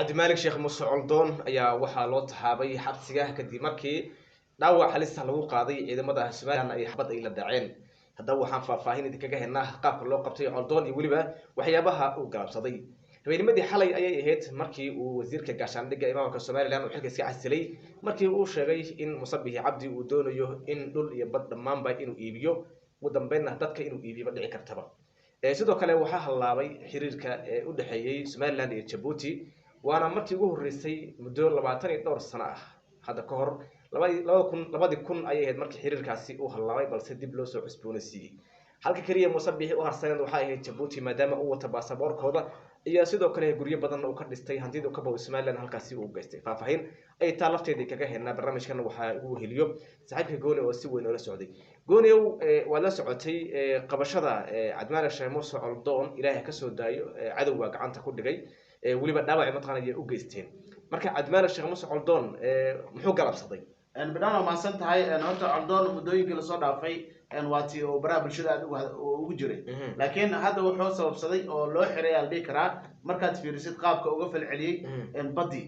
عبد الملك شيخ موسى علدون ayaa waxa loo taxaabay xabsiga kadib markii dhaawac halis ah lagu qaaday ciidamada Soomaaliland ay xabad ay la dhaceen hadda waxaan faahfaahin idinkaga helnaa qaabka loo qabtay علدون iyo waliba waxyaabaha uu galabsaday habeennimadii xalay ayay ahayd markii uu wasiirka gaashaandhigga imaamka Soomaaliland uu xilka iska casilay markii uu sheegay in Musabbih Cabdi uu doonayo in dhul iyo bad dhamaanba inuu iibiyo ugu dambeynna dadka inuu iibiyo dhici kartaba sidoo kale waxa halaabay xiriirka u dhaxeeyay Soomaaliland iyo Djibouti وانا مرتي ugu horeysay muddo 22 sano ah hada ka hor 2000 ay ahayd markii xiriirkaasi uu halaabay balse dib loo soo cusboonaysiiyay halka kaliya Musabbih oo harsanad waxa ay ahayd Djibouti maadaama uu wata baasaboorkooda iyo sidoo kale guryo badan oo ka dhistay hantida ka baa Soomaaliland halkaasi uu geystay faahfaahin ay taalafteedii kaga helna barnaamijkan waxa uu heliyo saaxiibka Gooni oo si weyn oo la socday Gooni waa la socotay qabashada Cabd Malik Sheikh Muuse علدون Ilaahay ka soo daayo cadawga gacanta ku dhigay waliba dhaawac matqaanay u geysteen marka Cabd Malik Sheikh Muuse علدون muxuu galabsaday بدانا ما سنت هاي أنا هرت علدون مدوي كل صار عفي أن واتي وبرا بالشدة وجري لكن هذا هو حوس وبصدي أو لو حري البكرة مركز في رصيد قاب كوقف العلي أن بدي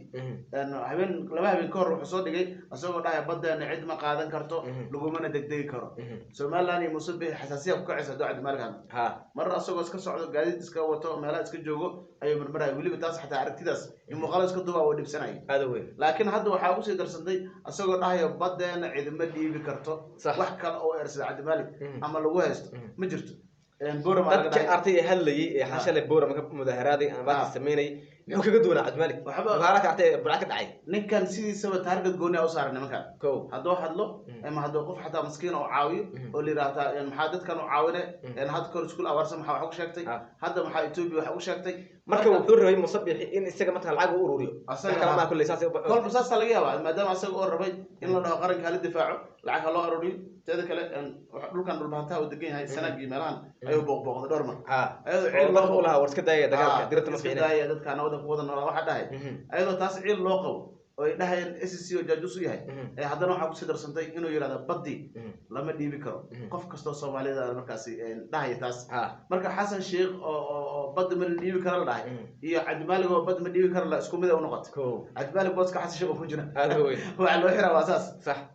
أن هبين لما هبين كور حصاد دقي أسوق ده بدي أن عد ما قاعدين كرتو لقومنا دقي كرو سومالاني مصيبة حساسية بكعس هذا عد مالك ها مرة أسوق اسك صعود قاعد تسكوته مهلا اسك جوجو أي من مرة يقولي بتاس حتى عرفت تاس يوم خلاص كتبه ودي بسنة هذا وين لكن هذا هو حاوس يدرس عندي أسوق ده بدي أن عد مدي بكرتو وحكى أو إرسل عد مالك أما لو هست مجرت dadka artay halay xashale boora mudaharaadii aan baad sameynay muxuu kaga duwanaa Cabd Malik mudaharaka artay burca ka dhacay ninkan sidiisaba taargad gooni u saaran nimanka hadoo hadlo ama hadoo qof xataa miskiin oo caawiyo oo liiraata in maxaa dadkan u caawinay in had kor iskuul awarsan maxaa wax u sheegtay hadda maxaa Ethiopia wax u sheegtay marka wuxuu rabay Musabbih in isaga marka lacag u ururiyo asaga ma kulli kol musaas laga yaabaa maadaama asaga oo rabay in la dhaho qaranka la difaaco lacag loo ururiyo teeda kale dhulkan dhulbaantaa u degan yahay sanadkii meelahan ayuu booqbooqday dhowr mar ayadoo ciil loo lahaa war iska daaya dagaalka dirta mas'uuliyadda dadka wada ku wada noolaa waxa dhahay ayadoo taas ciil loo qabo oo dhahayn SSC oo jaajus yahay haddana waxa ku sidarsantay inuu yiraahdo baddi lama dhiibi karo qof kasto Soomaalida markaas dhahay taas marka Xasan Sheikh oo baddi ma dhiibi karo la dhahay iyo Cabd Malik oo baddi ma dhiibi karo la isku mid ah u noqotay Cabd Malik booska Xasan Sheikh ku jira hada weey waxa loo xiraa wasaas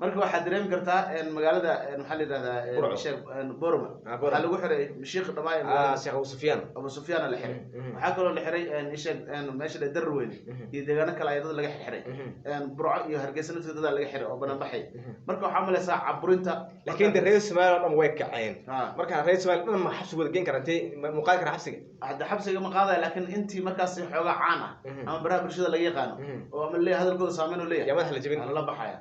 marka waxa dareemi kartaa in magaalada maxaa la yiraahdaa Sheikh Boroma waxa lagu xiray Sheikh Dhamaay Sheikh Abu Sufyaan la xiray waxa kaloo la xiray Sheikh meesha la darweyn iyo deegaano kale ay dad laga xiray برع يهرجسنا تقدر على حر أو بنبحي مركو حمل ساعة عبرنتا لكن الرئيس سمال أنا ويكعين مركو الرئيس سمال أنا ما حبس ولا جين كرنتي مقالك حبسك هذا حبسك مقالة لكن أنت مركز حاجة عانة أما برا برشة اللي يقانو ومن ليه هذا الكل سامينه ليه يا مثل جبين الله بحياة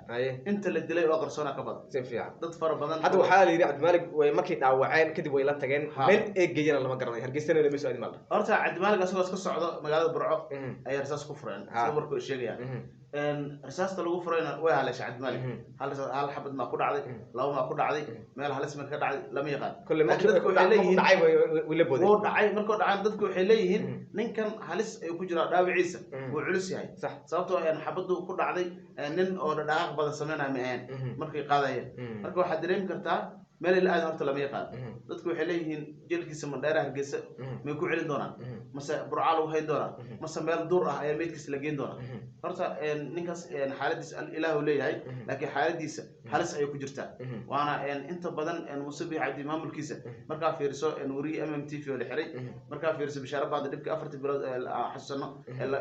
أنت اللي تدلي وأقر صنع كبد سيفيا تدفر بدن هذا حالي عبد الملك ومكي دعوعين كده ويلا تجين من إيه جينا لما قرنا هرجسنا اللي بيسوي مال أرتع عبد الملك أسوأ الصعود مقالة برع أي رصاص كفران سوبر كل شيء يعني رصاصة لو فرينا ويا على شعب مالك هل حبد ما كود عادي لو ما كود عادي مال هل اسمه كود عادي لم يقال كل ما كود عاي ولا بود كود عاي ما كود عاد dadku waxay leeyihiin ninkan halis ay ku jira dhaawiciisa oo culus yahay sababtoo ah xabadu ku dhacday nin oo dhaqaaq badan sameynaa ma ahan markay qaadayeen marka waxa dareemi kartaa meel ila aad horta lama yaqaan dadku waxay leeyihiin jelkiisa mandheera hargeysa ma ku celin doonaan mase burcaal u hay doonaan mase meel dur ah ayaa meedkiisa la geyn doonaa horta ninkaas xaaladiisa ilaahu leeyahay laakiin xaaladiisa halis ay ku jirtaa waana inta badan Musabbih Cabdi maamulkiisa marka fiirso wari MMTV oo la xiray marka fiirso bishaara baad dibka 4 bilood xasano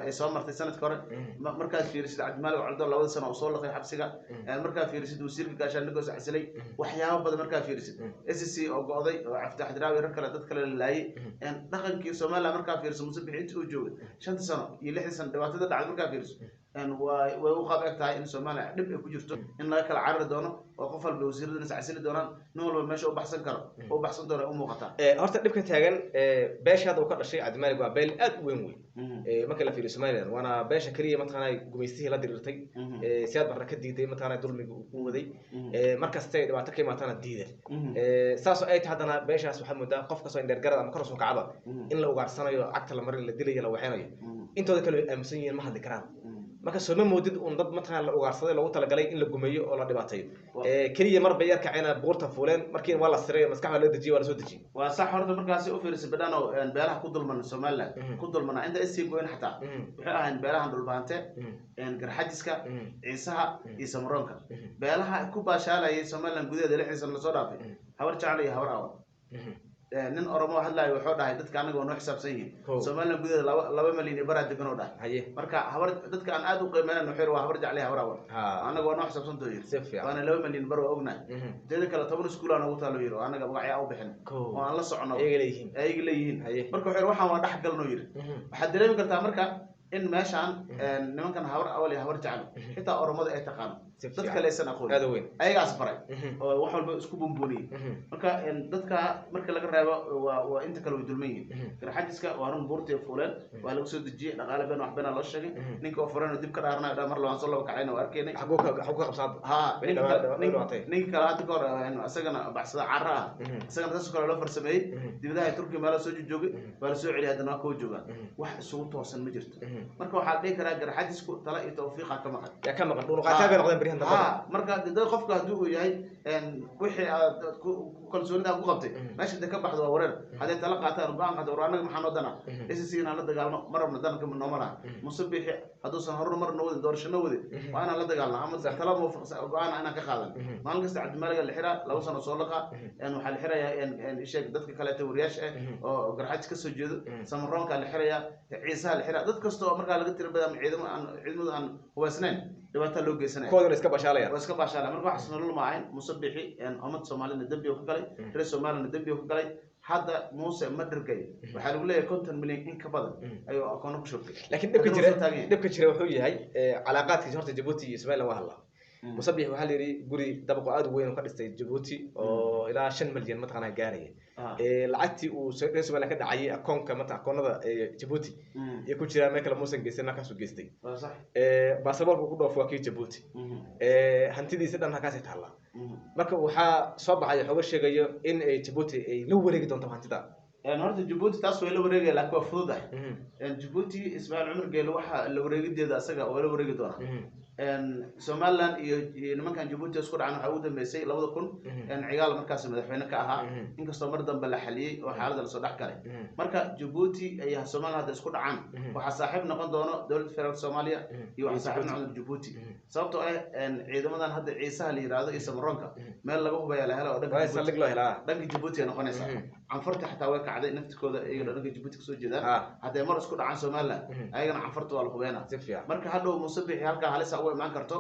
ay soo martay sanadka hore marka fiirso Cabd Malik علدون 2 sano oo soo laqay xabsiga marka fiirso wasiirka gaashaandhigga oo casilay waxyaabo badan marka fiirsid SSC oo go'day oo Cabdi Xadraawi rag kale dad kale laayay dhaqankii Soomaaliya marka fiirso Musabbih inta uu joogay 5 sano iyo 6 sano dhibaatada dhacday marka fiirso وقاب أكتر إن سومالي دب كجرتو إن لا كلا عرض دونا وقفل بوزير الناس عسيل دونا نقول ماشي وبحسن كرا وبحسن دونا أمو قطع هرت دب كتاجن باش هذا وكل شيء عد مالك وبيل أد وين ما كلا في السومالي وأنا باش كريه مثلا جميستي لا درتي سياد بركة دي مثلا دول مجودي مركز تاي بعتقد مثلا ديده ساسو أي هذا أنا باش محمد ده قف كسو إن درجة ما كرسو كعبة إن لو قعد سنة أكتر المرة اللي دلي لو حيناي أنتوا ذكر أمسين ما حد كرام marka soo ma moodid un dad mataqaan la ugaarsaday loogu talagalay in la gumeeyo oo la dhibaateeyo kaliya mar bay yarkacayna buurta fuuleen markiina waa la siray maskaxda la dejiyay waa la soo dejiyay waa sax horta markaasi u fiirsan badano beelaha ku dulman Soomaaliland ku dulmana inta isii goyn xataa waxay ahayn beelahan dhulbaante garxajiska ciisaha iyo samroonka beelaha ku baashaalayay Soomaaliland gudaheeda lixdan la soo dhaafay habar jacel iyo habar awan nin Oromo hadlay wuxuu dhahay dadka anaga oo xisaabsan yihiin Soomaaliland gudaheeda 2 milyan bara degan oo dhahay marka habar dadka aan aad u qiimeeyaan wuxuu waa habar jacel habar awan anaga oo xisaabsan dooyay waana 2 milyan bara ognahay dadka kale 10 iskuul aan ugu taalo yiro anaga magacyo u bixin oo aan la socono ay leeyihiin marka wuxuu waxaan waa dhax galno yiri waxa dareemi kartaa marka in meeshan nimankan habar awal iyo habar jacel xitaa Oromada ay taqaan dadka leesan aqoon ayaga asbaray oo wax walba isku bumbuuniyay marka dadka marka laga reebo waa inta kale way dulmayeen garxajiska waa run buurtii fuuleen waa lagu soo dejiyay dhaqaale been wax been loo sheegay ninka oo furan dib ka dhaarnaa mar loo soo laba kacayna waa arkeenay xaquuqa qabsad ninka kale hadda goor asagana baxsada carra asagana taas kale loo farsameeyay dibadaha Turkiga meel soo joogay waa la soo celiyay hadana waa koo joogan wax isugu toosan ma jirto marka waxa dhici kara garxajisku tala iyo tawfiiqa ka maqan ka maqan dhul qaataab ay noqdeen barihan dambada marka dad qofka haduu yahay wixii aad ku kalsoonida ku qabtay meesha ka baxdo waa wareer hadii tala qaataan go'aan qaato anaga maxaan wadana isisiina la dagaalmo marabna danka noomala musabixi haduu san horno mar noqdo doorashada wadi waana la dagaalno ama tala muufaqsan go'aan ana ka qaadan maalin kasta Cabdimaaliga la xiraa laba sano soo laqa waxa la xirayaa sheeg dadka kale tawriyash oo garxaj ka soo jeedo samroonka la xirayaa ciisa la xiraa dad kasto marka laga tirabada ciidamada aan hubaysnayn dhibaato loo geysanayo koodana iska bashaalaya marka wax sanad ma ahayn musabixi umad Soomaaliyeed dambi oo galay reer Soomaaliyeed dambi oo galay hadda Muuse ma dhargay waxa lagu leeyahay 50 milyan in ka badan ayuu aqoon ku shubtay laakiin dhibka jira wuxuu yahay calaaqaadkiisa horta Djibouti iyo Soomaaliland waa hadla musabixi waxa la yiri guri dabaqo aad u weyn oo ka dhistay Djibouti oo ilaa 5 milyan mataqaana gaaraya lacagtii uu Soomaaliland ka dhacay akoonka akoonada Djibouti iyo ku jira meel kale Muuse geysay markaas uu geystay sax baasaboorka ku dhoofo waa kii Djibouti hantidiisa dhan halkaas ay taala marka waxa soo baxay xogo sheegayo in Djibouti ay la wareegi doonto hantida horta Djibouti taas way la wareegay laakiin waa fududahay Djibouti Ismaaciil Cumar Geelo waxa la wareegideeda asaga oo la wareegi doona Soomaaliland iyo nimankan Djibouti isku dhacaan waxa uu dambeysay 2000 ciyaal markaas madaxweyne ka ahaa inkastoo mar dambe la xaliyay oo xaaladda la soo dhax galay marka Djibouti ayaa Soomaaliland isku dhacaan waxa saaxiib noqon doono dawladda federaalka Soomaaliya iyo waxa saaxiib noqon Djibouti sababtoo ah ciidamadan hadda ciisaha la yiraahdo iyo samroonka meel laga hubayaa la helo oo dhanka Djibouti noqonaysa canfarta xataa way kacday naftikooda iyaga dhanka Djibouti ka soo jeedaan hadda mar isku dhacaan Soomaaliland ayagana canfarta waa la hubeena marka hadhow musabixi halka halis ugu imaan karto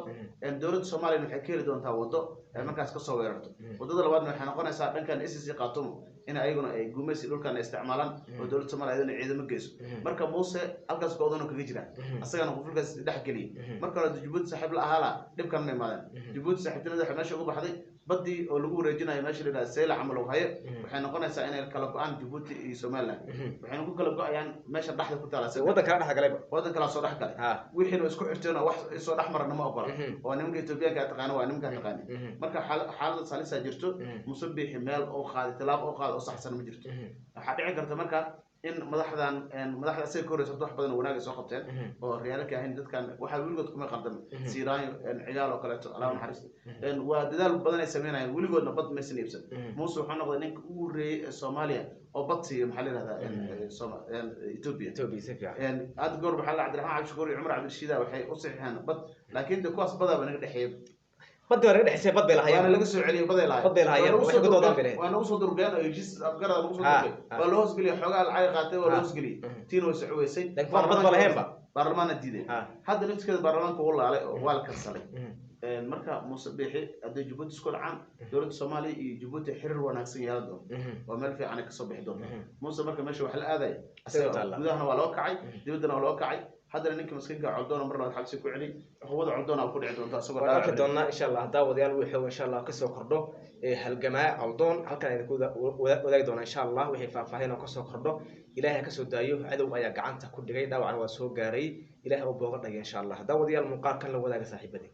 dawladda Soomaaliya waxay ka heli doontaa wado markaas ka soo weerarto wadada labaadna waxay noqonaysaa dhankan SSC Khartoum in ayaguna ay gumaysi dhulkan isticmaalaan oo dawladda Soomaaliya ay ciidamo geyso marka Muuse halkaas go'doon kaga jira asagana qofkaas dhex galiyay marka hore Djibouti saaxiib la ahaa dhibkan ma imaadeen Djibouti saaxiibtinada waxa meesha ugu baxday badii oo lagu wareejinayo meesha la yiraahdo Seyla camal oo hayo waxay noqonaysaa inay kala go'aan Djibouti iyo Soomaaliland waxay ku kala go'ayaan meesha dhaxda ku taala wadanka dhax galay wadanka la soo dhax galay wixii isku xirteen wax soo dhax marna ma ogola oo nimanka Itoobiyaanka taqaan waa nimanka taqaan marka xaaladda salisa jirto musabixi meel oo qaadi talaab oo qaad oo saxsan ma jirto waxa dhici karta marka in madaxda say korayso wax badan wanaag soo qabteen oo riyaalka ahayn dadkan waxa wiligood kuma qaldam siiraayo ciyaal oo kale alaab naxariis waa dadaal badan ay sameynayaan wiligoodna bad ma siniibsan Muuse wuxuu noqday ninka ugu horeeyay Soomaaliya oo bad si maxaa la yiraahdaa Ethiopia aad goor waxa la Cabdiraxmaan Cabdi Shukuur iyo Umar Cabdi Shiida waxay u saxiixeen bad laakiin kuwaas badaba naga dhaxeeyay bad wara dhaxsay bad beel hayeen laga soo celiyo bad hayeen waxay ku doodaan beel waana usoo durgaan oo jis afgarada lagu soo durgay waa loo hosgeliyo xogaa lacag qaatay waa loo hosgeliyo tiin way socweysay bad balaheenba baarlamaanka diiday hadda naftigeeda baarlamaanka uu laalay oo waa la kansalay marka musabixi hadda Djibouti isku dhacaan dawladda Soomaaliya iyo Djibouti xiriir wanaagsan yeelan doon waa meel fiican ka soo bixi doonta Muuse marka meesha wax la aaday gudaha waa loo kacay dibaddana waa loo kacay hadda ninka maskinka Codon mar labaad xabsi ku celi hawada Codon ku dhici doonta asagoo dhaafay doona insha Allah daawadayaal wixii insha Allah ka soo kordho halgamaa Codon halkan ay ku wadaag doona insha Allah wixii faahfaahin oo ka soo kordho Ilaahay ka soo daayo cadow ayaa gacanta ku dhigay dhaawacna waa soo gaaray Ilaahay oo booqo dhagay insha Allah daawadayaal muuqaalkan la wadaaga saaxiibadii